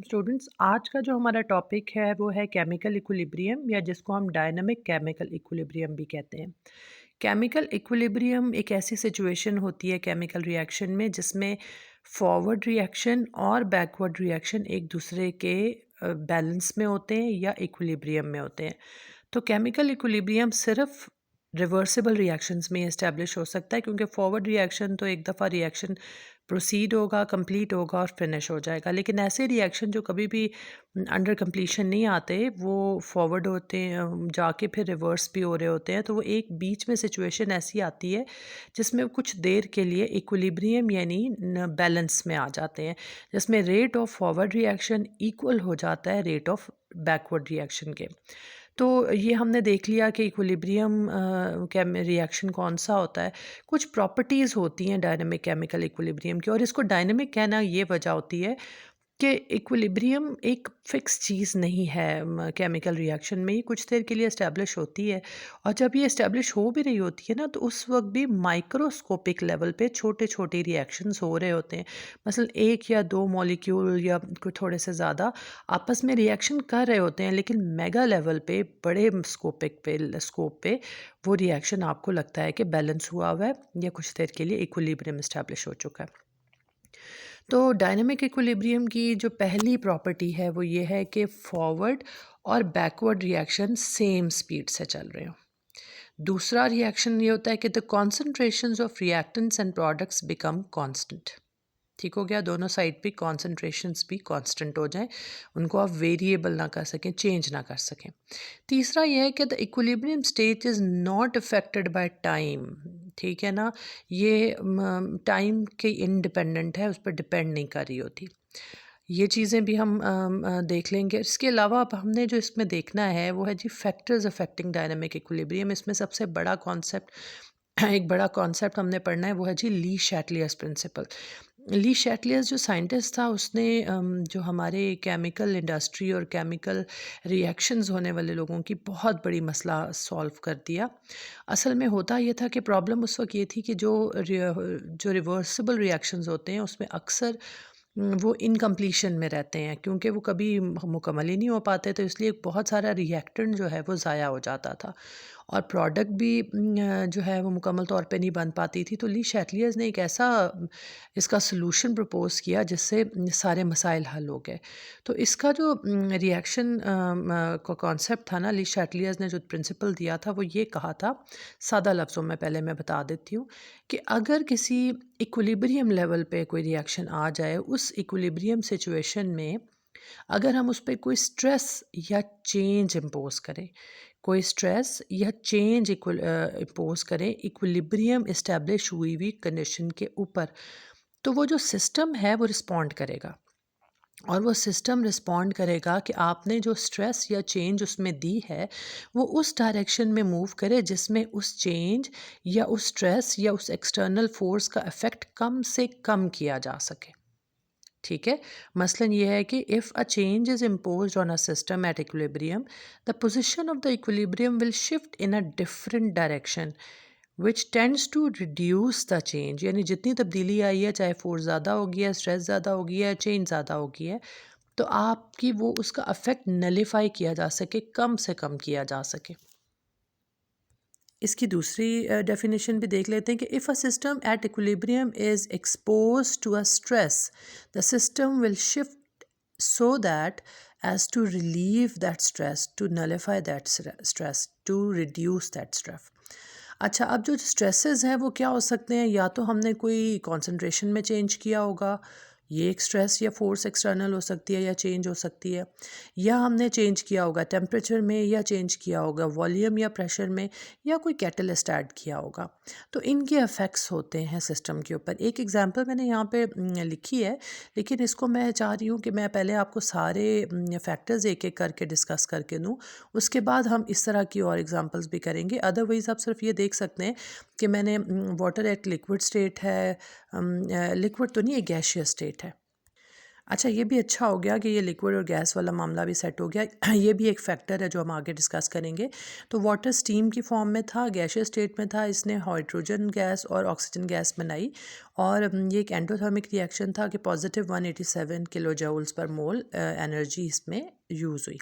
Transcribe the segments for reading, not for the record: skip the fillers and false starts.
Students, आज का जो हमारा टॉपिक है वो है केमिकल इक्विलिब्रियम या जिसको हम डायनामिक केमिकल इक्विलिब्रियम भी कहते हैं। केमिकल इक्विलिब्रियम एक ऐसी सिचुएशन होती है केमिकल रिएक्शन में जिसमें फॉरवर्ड रिएक्शन और बैकवर्ड रिएक्शन एक दूसरे के बैलेंस में होते हैं या इक्विलिब्रियम में होते हैं। तो केमिकल इक्विलिब्रियम सिर्फ रिवर्सिबल रिएक्शंस में इस्टेब्लिश हो सकता है, क्योंकि फॉरवर्ड रिएक्शन तो एक दफ़ा रिएक्शन प्रोसीड होगा, कंप्लीट होगा और फिनिश हो जाएगा। लेकिन ऐसे रिएक्शन जो कभी भी अंडर कंप्लीशन नहीं आते, वो फॉरवर्ड होते हैं, जाके फिर रिवर्स भी हो रहे होते हैं। तो वो एक बीच में सिचुएशन ऐसी आती है जिसमें कुछ देर के लिए इक्विलिब्रियम यानी बैलेंस में आ जाते हैं, जिसमें rate of forward reaction equal हो जाता है रेट ऑफ बैकवर्ड रिएक्शन के। तो ये हमने देख लिया कि इक्विलिब्रियम रिएक्शन कौन सा होता है। कुछ प्रॉपर्टीज़ होती हैं डायनामिक केमिकल इक्विलिब्रियम की, और इसको डायनामिक कहना ये वजह होती है कि इक्विलिब्रियम एक फिक्स चीज़ नहीं है। केमिकल रिएक्शन में ये कुछ देर के लिए इस्टेब्लिश होती है, और जब ये इस्टेब्लिश हो भी रही होती है ना, तो उस वक्त भी माइक्रोस्कोपिक लेवल पे छोटे छोटे रिएक्शंस हो रहे होते हैं। मसलन एक या दो मॉलिक्यूल या कुछ थोड़े से ज़्यादा आपस में रिएक्शन कर रहे होते हैं, लेकिन मेगा लेवल पे, बड़े स्कोप पे वो रिएक्शन आपको लगता है कि बैलेंस हुआ हुआ है या कुछ देर के लिए इक्विलिब्रियम इस्टेब्लिश हो चुका है। तो डायनामिक इक्विलिब्रियम की जो पहली प्रॉपर्टी है वो ये है कि फॉरवर्ड और बैकवर्ड रिएक्शन सेम स्पीड से चल रहे हो। दूसरा रिएक्शन ये होता है कि the concentrations of reactants and products become constant. ठीक हो गया, दोनों साइड पे कॉन्सेंट्रेशंस भी कांस्टेंट हो जाएं, उनको आप वेरिएबल ना कर सकें, चेंज ना कर सकें। तीसरा यह है कि the equilibrium state is not affected by time. ठीक है ना, ये टाइम के इंडिपेंडेंट है, उस पर डिपेंड नहीं कर रही होती। ये चीज़ें भी हम देख लेंगे। इसके अलावा अब हमने जो इसमें देखना है वो है जी फैक्टर्स अफेक्टिंग डायनामिक इक्विलिब्रियम। इसमें सबसे बड़ा कॉन्सेप्ट एक बड़ा कॉन्सेप्ट हमने पढ़ना है, वो है जी ली शैटलियर्स प्रिंसिपल। ली शैटलियर्स जो साइंटिस्ट था, उसने जो हमारे केमिकल इंडस्ट्री और केमिकल रिएक्शंस होने वाले लोगों की बहुत बड़ी मसला सॉल्व कर दिया। असल में होता ये था कि प्रॉब्लम उस वक्त ये थी कि जो रिवर्सिबल रिएक्शंस होते हैं उसमें अक्सर वो इनकम्प्लीशन में रहते हैं, क्योंकि वो कभी मुकम्मल ही नहीं हो पाते, तो इसलिए बहुत सारा रिएक्टेंट जो है वो ज़ाया हो जाता था और प्रोडक्ट भी जो है वो मुकम्मल तौर पे नहीं बन पाती थी। तो ली शैटलियर्स ने एक ऐसा इसका सलूशन प्रपोज़ किया जिससे सारे मसाइल हल हो गए। तो इसका जो रिएक्शन का कॉन्सेप्ट था ना, ली शैटलियर्स ने जो प्रिंसिपल दिया था वो ये कहा था, सादा लफ्ज़ों में पहले मैं बता देती हूँ, कि अगर किसी इक्विलिब्रियम लेवल पे कोई रिएक्शन आ जाए, उस इक्विलिब्रियम सिचुएशन में अगर हम उस पे कोई स्ट्रेस या चेंज इम्पोज करें, कोई स्ट्रेस या चेंज इम्पोज करें इक्विलिब्रियम इस्टेब्लिश हुई हुई कंडीशन के ऊपर, तो वो जो सिस्टम है वो रिस्पॉन्ड करेगा। और वो सिस्टम रिस्पॉन्ड करेगा कि आपने जो स्ट्रेस या चेंज उसमें दी है वो उस डायरेक्शन में मूव करे जिसमें उस चेंज या उस स्ट्रेस या उस एक्सटर्नल फोर्स का इफ़ेक्ट कम से कम किया जा सके। ठीक है, मसलन ये है कि if a change is imposed on a system at equilibrium, the position of the equilibrium will shift in a different direction which tends to reduce the change. यानी जितनी तब्दीली आई है, चाहे फोर्स ज़्यादा होगी है, स्ट्रेस ज़्यादा होगी है, चेंज ज़्यादा होगी है, तो आपकी वो उसका अफेक्ट नलीफाई किया जा सके, कम से कम किया जा सके। इसकी दूसरी डेफिनेशन भी देख लेते हैं कि if a system at equilibrium is expose to a stress, the system will shift so that as to relieve that stress, to nullify that stress, to reduce that stress। अच्छा, अब जो स्ट्रेसेस हैं वो क्या हो सकते हैं? या तो हमने कोई कंसंट्रेशन में चेंज किया होगा, ये एक स्ट्रेस या फोर्स एक्सटर्नल हो सकती है या चेंज हो सकती है, या हमने चेंज किया होगा टेम्परेचर में, या चेंज किया होगा वॉल्यूम या प्रेशर में, या कोई कैटलिस्ट ऐड किया होगा। तो इनके इफ़ेक्ट्स होते हैं सिस्टम के ऊपर। एक एग्जांपल मैंने यहाँ पे लिखी है, लेकिन इसको मैं चाह रही हूँ कि मैं पहले आपको सारे फैक्टर्स एक एक करके डिस्कस करके दूँ, उसके बाद हम इस तरह की और एग्जांपल्स भी करेंगे। अदरवाइज़ आप सिर्फ ये देख सकते हैं कि मैंने वाटर एक लिक्विड स्टेट है, लिक्विड तो नहीं, एक गैशियस स्टेट है। अच्छा, ये भी अच्छा हो गया कि ये लिक्विड और गैस वाला मामला भी सेट हो गया। ये भी एक फैक्टर है जो हम आगे डिस्कस करेंगे। तो वाटर स्टीम की फॉर्म में था, गैसियस स्टेट में था, इसने हाइड्रोजन गैस और ऑक्सीजन गैस बनाई और ये एक एंडोथर्मिक रिएक्शन था कि पॉजिटिव 187 किलो जूल्स पर मोल एनर्जी इसमें यूज़ हुई।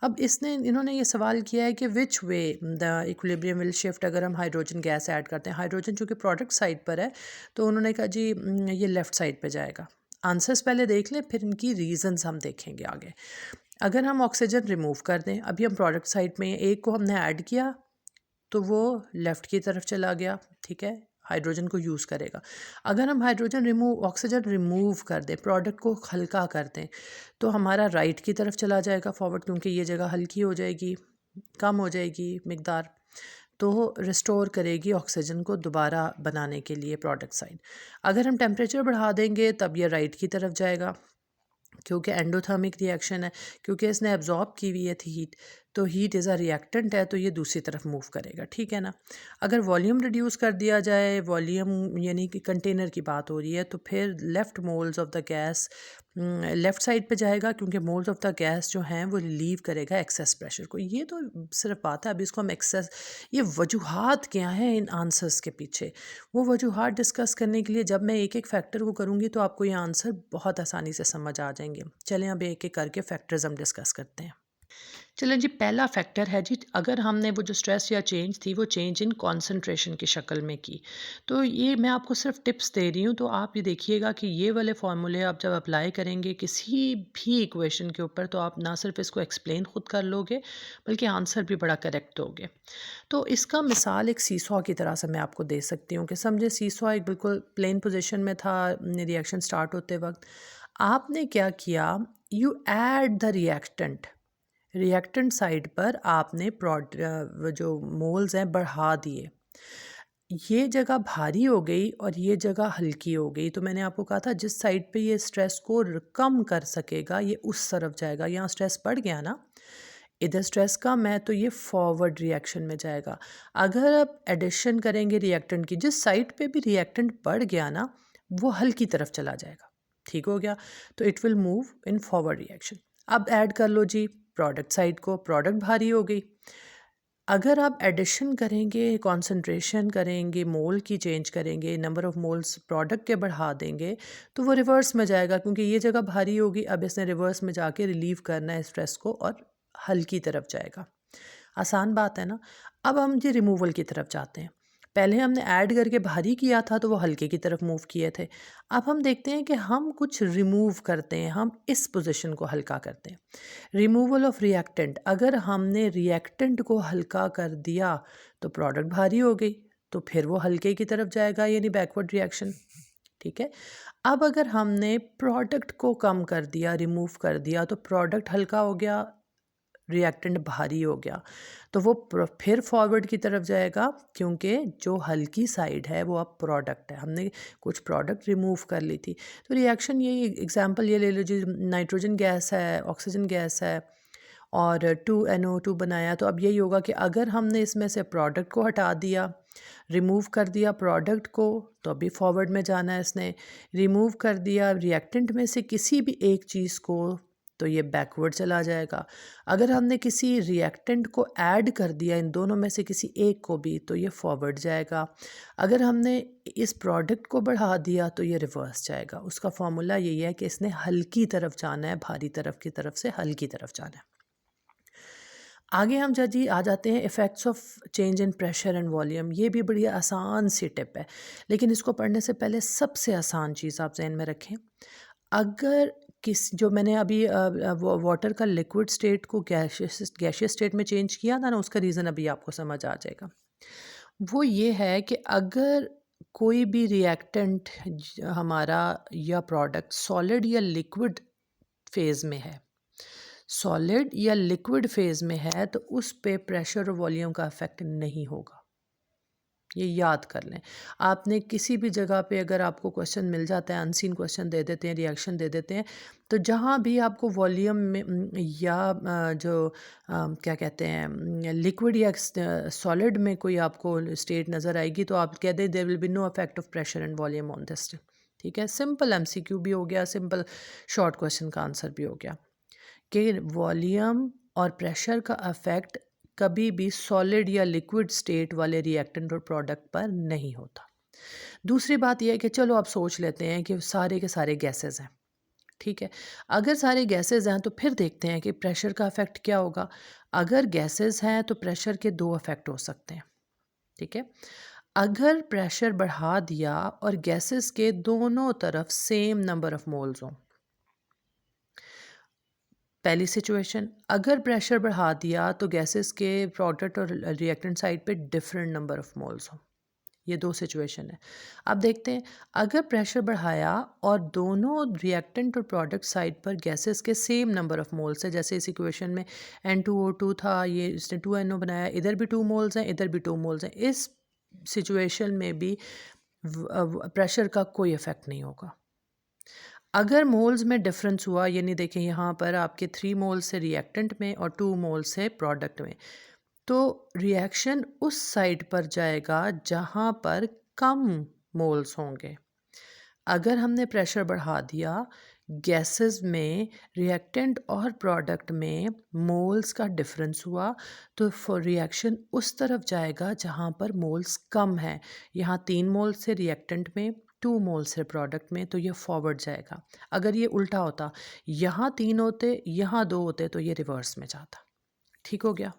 अब इन्होंने ये सवाल किया है कि which way the equilibrium will shift अगर हम हाइड्रोजन गैस ऐड करते हैं। हाइड्रोजन चूँकि प्रोडक्ट साइड पर है, तो उन्होंने कहा जी ये लेफ़्ट साइड पे जाएगा। आंसर्स पहले देख लें, फिर इनकी रीजंस हम देखेंगे आगे। अगर हम ऑक्सीजन रिमूव कर दें, अभी हम प्रोडक्ट साइड में एक को हमने ऐड किया तो वो लेफ़्ट की तरफ चला गया, ठीक है, हाइड्रोजन को यूज़ करेगा। अगर हम ऑक्सीजन रिमूव कर दें, प्रोडक्ट को हल्का कर दें, तो हमारा राइट की तरफ चला जाएगा फॉरवर्ड, क्योंकि ये जगह हल्की हो जाएगी, कम हो जाएगी मिकदार, तो रिस्टोर करेगी ऑक्सीजन को दोबारा बनाने के लिए प्रोडक्ट साइड। अगर हम टेम्परेचर बढ़ा देंगे तब ये राइट की तरफ जाएगा, क्योंकि एंडोथर्मिक रिएक्शन है, क्योंकि इसने एब्जॉर्ब की हुई है थी हीट, तो हीट इज़ अ रिएक्टेंट है, तो ये दूसरी तरफ मूव करेगा, ठीक है ना। अगर वॉल्यूम रिड्यूस कर दिया जाए, वॉल्यूम यानी कि कंटेनर की बात हो रही है, तो फिर left moles of the gas left side पे जाएगा, क्योंकि मोल्स ऑफ द गैस जो हैं वो रिलीव करेगा एक्सेस प्रेशर को। ये तो सिर्फ बात है, अभी इसको हम एक्सेस, ये वजूहात क्या हैं इन आंसर्स के पीछे, वो वजूहात डिस्कस करने के लिए जब मैं एक एक फैक्टर को करूँगी तो आपको ये आंसर बहुत आसानी से समझ आ जाएंगे। चलें अब एक एक करके फैक्टर्स हम डिस्कस करते हैं। चलें जी, पहला फैक्टर है जी, अगर हमने वो जो स्ट्रेस या चेंज थी वो चेंज इन कंसंट्रेशन की शक्ल में की, तो ये मैं आपको सिर्फ टिप्स दे रही हूँ, तो आप ये देखिएगा कि ये वाले फार्मूले आप जब अप्लाई करेंगे किसी भी इक्वेशन के ऊपर, तो आप ना सिर्फ इसको एक्सप्लेन खुद कर लोगे बल्कि आंसर भी बड़ा करेक्ट दोगे। तो इसका मिसाल एक सीसॉ की तरह से मैं आपको दे सकती हूँ कि समझे सीसॉ एक बिल्कुल प्लेन पोजीशन में था रिएक्शन स्टार्ट होते वक्त। आपने क्या किया, you add the reactant side पर आपने जो मोल्स हैं बढ़ा दिए, ये जगह भारी हो गई और ये जगह हल्की हो गई, तो मैंने आपको कहा था जिस साइड पे ये स्ट्रेस को कम कर सकेगा ये उस तरफ जाएगा। यहाँ स्ट्रेस बढ़ गया ना, इधर स्ट्रेस कम है, तो ये फॉरवर्ड रिएक्शन में जाएगा। अगर आप एडिशन करेंगे रिएक्टेंट की, जिस साइड पे भी रिएक्टेंट बढ़ गया ना, वो हल्की तरफ चला जाएगा, ठीक हो गया, तो it will move in forward reaction. अब ऐड कर लो जी प्रोडक्ट साइड को, प्रोडक्ट भारी हो गई। अगर आप एडिशन करेंगे, कंसंट्रेशन करेंगे, मोल की चेंज करेंगे, नंबर ऑफ़ मोल्स प्रोडक्ट के बढ़ा देंगे, तो वो रिवर्स में जाएगा, क्योंकि ये जगह भारी होगी, अब इसने रिवर्स में जाके रिलीव करना है स्ट्रेस को और हल्की तरफ जाएगा। आसान बात है ना। अब हम जी रिमूवल की तरफ जाते हैं। पहले हमने ऐड करके भारी किया था तो वो हल्के की तरफ मूव किए थे। अब हम देखते हैं कि हम कुछ रिमूव करते हैं, हम इस पोजीशन को हल्का करते हैं। रिमूवल ऑफ रिएक्टेंट, अगर हमने रिएक्टेंट को हल्का कर दिया तो प्रोडक्ट भारी हो गई, तो फिर वो हल्के की तरफ जाएगा, यानी बैकवर्ड रिएक्शन, ठीक है। अब अगर हमने प्रोडक्ट को कम कर दिया, रिमूव कर दिया, तो प्रोडक्ट हल्का हो गया, रिएक्टेंट भारी हो गया, तो वो फिर फॉरवर्ड की तरफ जाएगा, क्योंकि जो हल्की साइड है वो अब प्रोडक्ट है, हमने कुछ प्रोडक्ट रिमूव कर ली थी। तो रिएक्शन यही एग्जांपल ये ले लीजिए, नाइट्रोजन गैस है, ऑक्सीजन गैस है और 2NO2 बनाया, तो अब यही होगा कि अगर हमने इसमें से प्रोडक्ट को हटा दिया, रिमूव कर दिया प्रोडक्ट को, तो अभी फॉरवर्ड में जाना है इसने, रिमूव कर दिया रिएक्टेंट में से किसी भी एक चीज़ को, तो ये बैकवर्ड चला जाएगा। अगर हमने किसी रिएक्टेंट को ऐड कर दिया इन दोनों में से किसी एक को भी, तो ये फॉरवर्ड जाएगा। अगर हमने इस प्रोडक्ट को बढ़ा दिया तो ये रिवर्स जाएगा। उसका फॉर्मूला यही है कि इसने हल्की तरफ जाना है, भारी तरफ की तरफ से हल्की तरफ जाना है। आगे हम जी आ जाते हैं effects of change in pressure and volume. ये भी बड़ी आसान सी टिप है, लेकिन इसको पढ़ने से पहले सबसे आसान चीज़ आप जहन में रखें। अगर जो मैंने अभी वाटर का लिक्विड स्टेट को गैशियस स्टेट में चेंज किया था ना, उसका रीज़न अभी आपको समझ आ जाएगा। वो ये है कि अगर कोई भी रिएक्टेंट हमारा या प्रोडक्ट सॉलिड या लिक्विड फेज़ में है, सॉलिड या लिक्विड फेज़ में है, तो उस पे प्रेशर और वॉल्यूम का इफ़ेक्ट नहीं होगा। ये याद कर लें। आपने किसी भी जगह पे अगर आपको क्वेश्चन मिल जाता है, अनसीन क्वेश्चन दे देते हैं, रिएक्शन दे देते हैं, तो जहाँ भी आपको वॉल्यूम में या क्या कहते हैं लिक्विड या सॉलिड में कोई आपको स्टेट नज़र आएगी, तो आप कह दें there will be no effect of pressure and volume on this, ठीक है, सिंपल एमसीक्यू भी हो गया, सिंपल शॉर्ट क्वेश्चन का आंसर भी हो गया कि वॉल्यूम और प्रेशर का अफेक्ट कभी भी सॉलिड या लिक्विड स्टेट वाले रिएक्टेंट और प्रोडक्ट पर नहीं होता। दूसरी बात यह है कि चलो आप सोच लेते हैं कि सारे के सारे गैसेस हैं, ठीक है। अगर सारे गैसेस हैं तो फिर देखते हैं कि प्रेशर का इफेक्ट क्या होगा। अगर गैसेस हैं तो प्रेशर के दो इफेक्ट हो सकते हैं, ठीक है। अगर प्रेशर बढ़ा दिया और गैसेस के दोनों तरफ सेम नंबर ऑफ मोल्स हों, पहली सिचुएशन। अगर प्रेशर बढ़ा दिया तो गैसेस के प्रोडक्ट और रिएक्टेंट साइड पे डिफरेंट नंबर ऑफ मोल्स हों। ये दो सिचुएशन है। अब देखते हैं, अगर प्रेशर बढ़ाया और दोनों रिएक्टेंट और प्रोडक्ट साइड पर गैसेस के सेम नंबर ऑफ मोल्स है, जैसे इस इक्वेशन में N2O2 था, ये इसने 2NO बनाया, इधर भी 2 मोल्स हैं, इधर भी 2 मोल्स हैं, इस सिचुएशन में भी प्रेशर का कोई इफेक्ट नहीं होगा। अगर मोल्स में डिफरेंस हुआ, यानी देखें यहाँ पर आपके 3 मोल्स है रिएक्टेंट में और 2 मोल्स है प्रोडक्ट में, तो रिएक्शन उस साइड पर जाएगा जहाँ पर कम मोल्स होंगे। अगर हमने प्रेशर बढ़ा दिया, गैसेस में रिएक्टेंट और प्रोडक्ट में मोल्स का डिफरेंस हुआ, तो फॉर रिएक्शन उस तरफ जाएगा जहाँ पर मोल्स कम है। यहाँ 3 मोल्स से रिएक्टेंट में, 2 मोल्स है प्रोडक्ट में, तो ये फॉरवर्ड जाएगा। अगर ये उल्टा होता, यहाँ 3 होते, यहाँ 2 होते, तो ये रिवर्स में जाता। ठीक हो गया।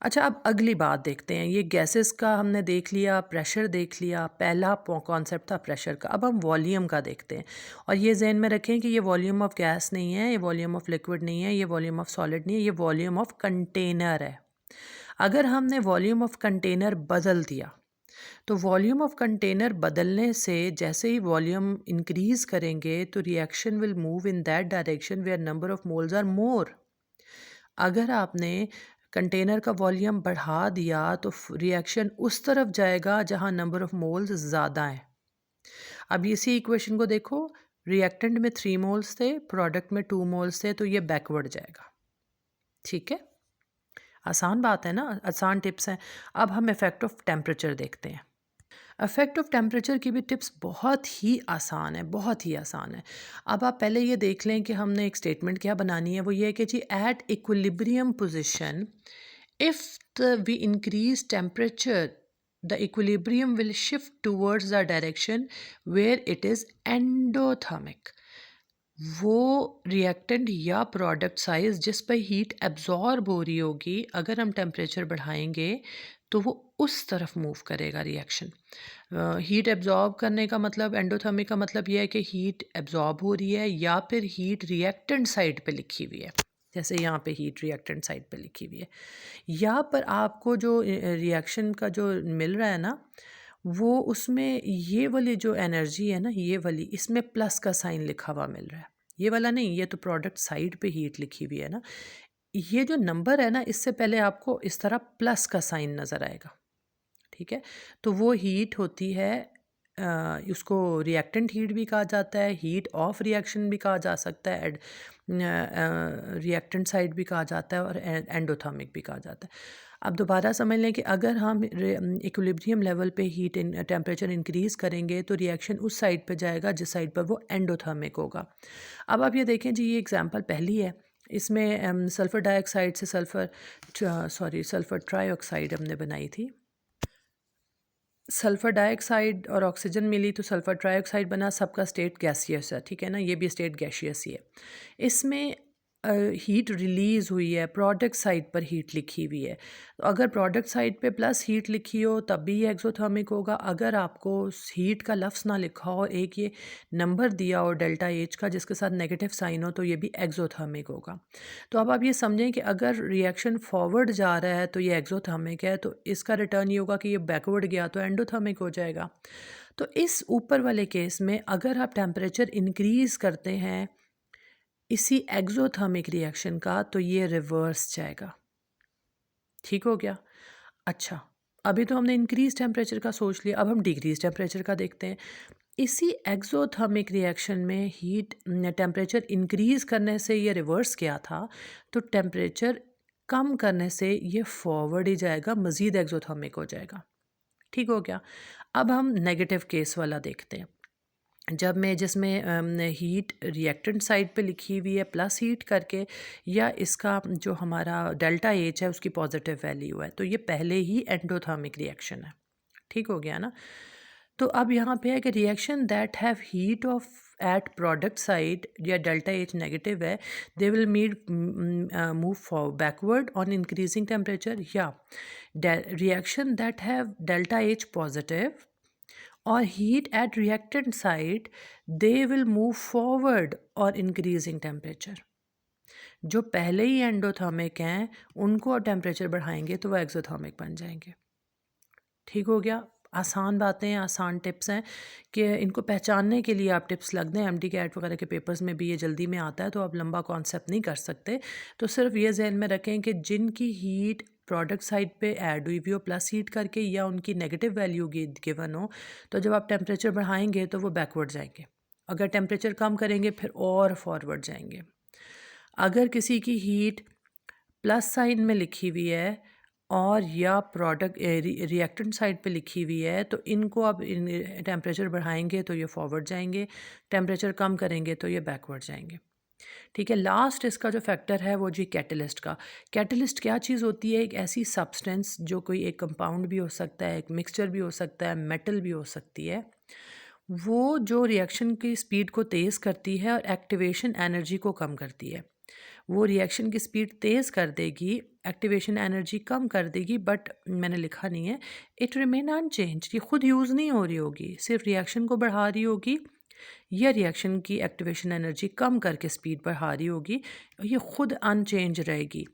अच्छा, अब अगली बात देखते हैं। ये गैसेस का हमने देख लिया, प्रेशर देख लिया, पहला कॉन्सेप्ट था प्रेशर का। अब हम वॉल्यूम का देखते हैं, और ये जहन में रखें कि ये वॉल्यूम ऑफ गैस नहीं है, ये वॉल्यूम ऑफ लिक्विड नहीं है, ये वॉल्यूम ऑफ सॉलिड नहीं है, ये वॉल्यूम ऑफ कंटेनर है। अगर हमने वॉल्यूम ऑफ कंटेनर बदल दिया, तो वॉल्यूम ऑफ कंटेनर बदलने से जैसे ही वॉल्यूम इंक्रीज करेंगे तो reaction will move in that direction where number of moles are more. अगर आपने कंटेनर का वॉल्यूम बढ़ा दिया तो रिएक्शन उस तरफ जाएगा जहां नंबर ऑफ मोल्स ज़्यादा हैं। अब इसी इक्वेशन को देखो, रिएक्टेंट में 3 मोल्स थे, प्रोडक्ट में 2 मोल्स थे, तो ये बैकवर्ड जाएगा। ठीक है, आसान बात है ना, आसान टिप्स हैं। अब हम इफेक्ट ऑफ टेम्परेचर देखते हैं। इफेक्ट ऑफ टेम्परेचर की भी टिप्स बहुत ही आसान है, बहुत ही आसान है। अब आप पहले ये देख लें कि हमने एक स्टेटमेंट क्या बनानी है। वो ये है कि जी at equilibrium position if we increase temperature the equilibrium will shift towards the direction where it is endothermic. वो रिएक्टेंट या प्रोडक्ट साइज जिस पर हीट एब्जॉर्ब हो रही होगी, अगर हम टेम्परेचर बढ़ाएंगे तो वो उस तरफ मूव करेगा रिएक्शन। हीट एब्जॉर्ब करने का मतलब, एंडोथर्मिक का मतलब ये है कि हीट एब्जॉर्ब हो रही है या फिर हीट रिएक्टेंट साइड पे लिखी हुई है, जैसे यहाँ पे हीट रिएक्टेंट साइड पे लिखी हुई है। यहाँ पर आपको जो रिएक्शन का जो मिल रहा है ना, वो उसमें ये वाली जो एनर्जी है ना, ये वाली, इसमें प्लस का साइन लिखा हुआ मिल रहा है। ये वाला नहीं, ये तो प्रोडक्ट साइड पे हीट लिखी हुई है ना। ये जो नंबर है ना, इससे पहले आपको इस तरह प्लस का साइन नज़र आएगा। ठीक है, तो वो हीट होती है, उसको रिएक्टेंट हीट भी कहा जाता है, हीट ऑफ रिएक्शन भी कहा जा सकता है, रिएक्टेंट साइड भी कहा जाता है, और एंडोथर्मिक भी कहा जाता है। अब दोबारा समझ लें कि अगर हम इक्विलिब्रियम लेवल पे हीट टेम्परेचर इंक्रीज़ करेंगे तो रिएक्शन उस साइड पे जाएगा जिस साइड पर वो एंडोथर्मिक होगा। अब आप ये देखें जी, ये एग्जांपल पहली है। इसमें सल्फ़र डाइऑक्साइड से सल्फ़र ट्राईऑक्साइड हमने बनाई थी। सल्फ़र डाइऑक्साइड और ऑक्सीजन मिली तो सल्फ़र ट्राइऑक्साइड बना, सबका स्टेट गैसियस है, ठीक है ना, ये भी स्टेट गैसियस ही है। इसमें हीट रिलीज़ हुई है, प्रोडक्ट साइड पर हीट लिखी हुई है। तो अगर प्रोडक्ट साइड पे प्लस हीट लिखी हो तब भी ये एक्सोथर्मिक होगा। अगर आपको हीट का लफ्ज़ ना लिखा हो, एक ये नंबर दिया हो डेल्टा एच का जिसके साथ नेगेटिव साइन हो, तो ये भी एक्सोथर्मिक होगा। तो अब आप ये समझें कि अगर रिएक्शन फॉरवर्ड जा रहा है तो ये एक्सोथर्मिक है, तो इसका रिटर्न ये होगा कि ये बैकवर्ड गया तो एंडोथर्मिक हो जाएगा। तो इस ऊपर वाले केस में अगर आप टेम्परेचर इंक्रीज़ करते हैं इसी एक्सोथर्मिक रिएक्शन का, तो ये रिवर्स जाएगा। ठीक हो गया। अच्छा, अभी तो हमने इंक्रीज टेम्परेचर का सोच लिया, अब हम डिक्रीज टेम्परेचर का देखते हैं। इसी एक्सोथर्मिक रिएक्शन में हीट टेम्परेचर इंक्रीज करने से ये रिवर्स किया था, तो टेम्परेचर कम करने से ये फॉरवर्ड ही जाएगा, मज़ीद एक्सोथर्मिक हो जाएगा। ठीक हो गया। अब हम नेगेटिव केस वाला देखते हैं। जब मैं जिसमें हीट रिएक्टेंट साइड पे लिखी हुई है प्लस हीट करके, या इसका जो हमारा डेल्टा एच है उसकी पॉजिटिव वैल्यू है, तो ये पहले ही एंडोथर्मिक रिएक्शन है। ठीक हो गया ना। तो अब यहाँ पे है कि reaction that have heat of at product side या डेल्टा एच नेगेटिव है, they will move for backward on increasing temperature, या reaction that have delta H positive or heat at reactant side, they will move forward or increasing temperature. जो पहले ही endothermic हैं उनको temperature बढ़ाएंगे तो वो exothermic बन जाएंगे। ठीक हो गया। आसान बातें हैं, आसान टिप्स हैं कि इनको पहचानने के लिए आप टिप्स लग दें। एमडी कैट वगैरह के पेपर्स में भी ये जल्दी में आता है, तो आप लंबा कॉन्सेप्ट नहीं कर सकते। तो सिर्फ ये जहन में रखें कि जिनकी हीट प्रोडक्ट साइड पे ऐड हुई हुई हो प्लस हीट करके, या उनकी नेगेटिव वैल्यू गिवन हो, तो जब आप टेम्परेचर बढ़ाएंगे तो वो बैकवर्ड जाएंगे। अगर टेम्परेचर कम करेंगे फिर और फॉरवर्ड जाएंगे। अगर किसी की हीट प्लस साइन में लिखी हुई है और या प्रोडक्ट रिएक्टेंट साइड पे लिखी हुई है, तो इनको अब टेम्परेचर बढ़ाएंगे तो ये फॉरवर्ड जाएंगे, टेम्परेचर कम करेंगे तो ये बैकवर्ड जाएंगे। ठीक है। लास्ट इसका जो फैक्टर है वो जी कैटलिस्ट का। कैटलिस्ट क्या चीज़ होती है? एक ऐसी सब्सटेंस जो कोई एक कंपाउंड भी हो सकता है, एक मिक्सचर भी हो सकता है, मेटल भी हो सकती है, वो जो रिएक्शन की स्पीड को तेज़ करती है और एक्टिवेशन एनर्जी को कम करती है। वो रिएक्शन की स्पीड तेज़ कर देगी, एक्टिवेशन एनर्जी कम कर देगी, बट मैंने लिखा नहीं है, इट रिमेन अनचेंज। ये खुद यूज़ नहीं हो रही होगी, सिर्फ रिएक्शन को बढ़ा रही होगी, या रिएक्शन की एक्टिवेशन एनर्जी कम करके स्पीड बढ़ा रही होगी, ये खुद अनचेंज रहेगी।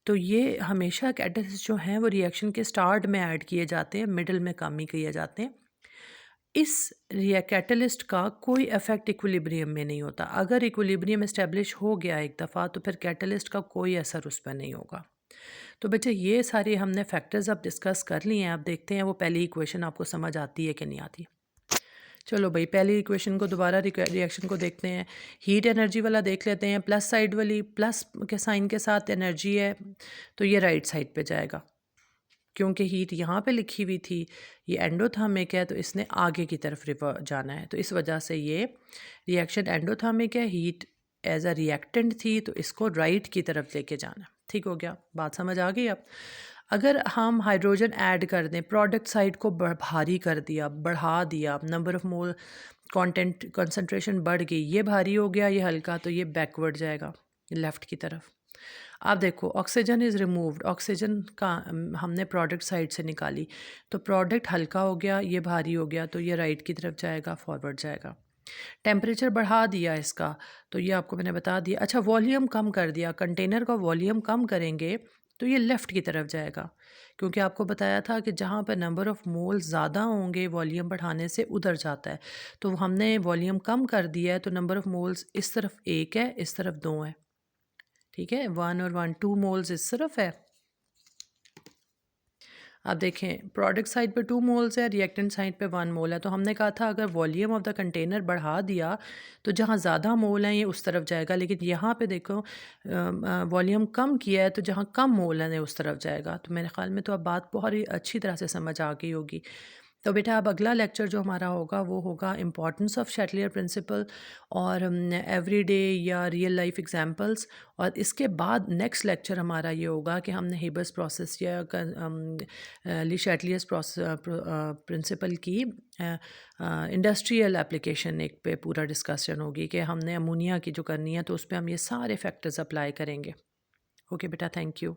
तो ये हमेशा कैटलिस्ट जो हैं वो रिएक्शन के स्टार्ट में ऐड किए जाते हैं, मिडल में कम ही किए जाते हैं। इस कैटलिस्ट का कोई इफेक्ट इक्विलिब्रियम में नहीं होता। अगर इक्विलिब्रियम इस्टेब्लिश हो गया एक दफ़ा, तो फिर कैटलिस्ट का कोई असर उस पर नहीं होगा। तो बच्चे ये सारे हमने फैक्टर्स अब डिस्कस कर लिए हैं। अब देखते हैं वो पहली इक्वेशन आपको समझ आती है कि नहीं आती। चलो भाई, पहली इक्वेशन को दोबारा रिएक्शन को देखते हैं। हीट एनर्जी वाला देख लेते हैं। प्लस साइड वाली प्लस के साइन के साथ एनर्जी है, तो ये राइट साइड पे जाएगा, क्योंकि हीट यहाँ पे लिखी हुई थी, ये एंडोथर्मिक है, तो इसने आगे की तरफ रिवर जाना है, तो इस वजह से ये रिएक्शन एंडोथर्मिक है। हीट एज अ रिएक्टेंट थी, तो इसको राइट की तरफ लेके जाना है। ठीक हो गया, बात समझ आ गई। अब अगर हम हाइड्रोजन ऐड कर दें, प्रोडक्ट साइड को भारी कर दिया, बढ़ा दिया, number of mole content concentration बढ़ गई, ये भारी हो गया, ये हल्का, तो ये बैकवर्ड जाएगा लेफ़्ट की तरफ। आप देखो, ऑक्सीजन इज़ रिमूव्ड, ऑक्सीजन का हमने प्रोडक्ट साइड से निकाली, तो प्रोडक्ट हल्का हो गया, ये भारी हो गया, तो ये राइट की तरफ जाएगा, फॉरवर्ड जाएगा। टेम्परेचर बढ़ा दिया इसका, तो ये आपको मैंने बता दिया। अच्छा, वॉल्यूम कम कर दिया, कंटेनर का वॉल्यूम कम करेंगे तो ये लेफ़्ट की तरफ जाएगा, क्योंकि आपको बताया था कि जहाँ पर नंबर ऑफ़ मोल्स ज़्यादा होंगे वॉल्यूम बढ़ाने से उधर जाता है, तो हमने वॉल्यूम कम कर दिया है, तो नंबर ऑफ़ मोल्स इस तरफ 1 है, इस तरफ 2 है। ठीक है, 1 और 1 2 मोल्स इस तरफ है। आप देखें, प्रोडक्ट साइड पे 2 मोल्स है, रिएक्टेंट साइड पे 1 मोल है। तो हमने कहा था अगर वॉल्यूम ऑफ द कंटेनर बढ़ा दिया तो जहाँ ज़्यादा मोल हैं ये उस तरफ जाएगा, लेकिन यहाँ पे देखो वॉल्यूम कम किया है, तो जहाँ कम मोल है उस तरफ जाएगा। तो मेरे ख्याल में तो अब बात बहुत ही अच्छी तरह से समझ आ गई होगी। तो बेटा, अब अगला लेक्चर जो हमारा होगा वो होगा इम्पॉर्टेंस ऑफ शैटलियर प्रिंसिपल और एवरीडे या रियल लाइफ एग्जांपल्स। और इसके बाद नेक्स्ट लेक्चर हमारा ये होगा कि हमने हेबर्स प्रोसेस या ली शैटलियर्स प्रिंसिपल की इंडस्ट्रियल एप्लीकेशन एक पे पूरा डिस्कशन होगी कि हमने अमोनिया की जो करनी है, तो उस पर हम ये सारे फैक्टर्स अप्लाई करेंगे। ओके बेटा, थैंक यू।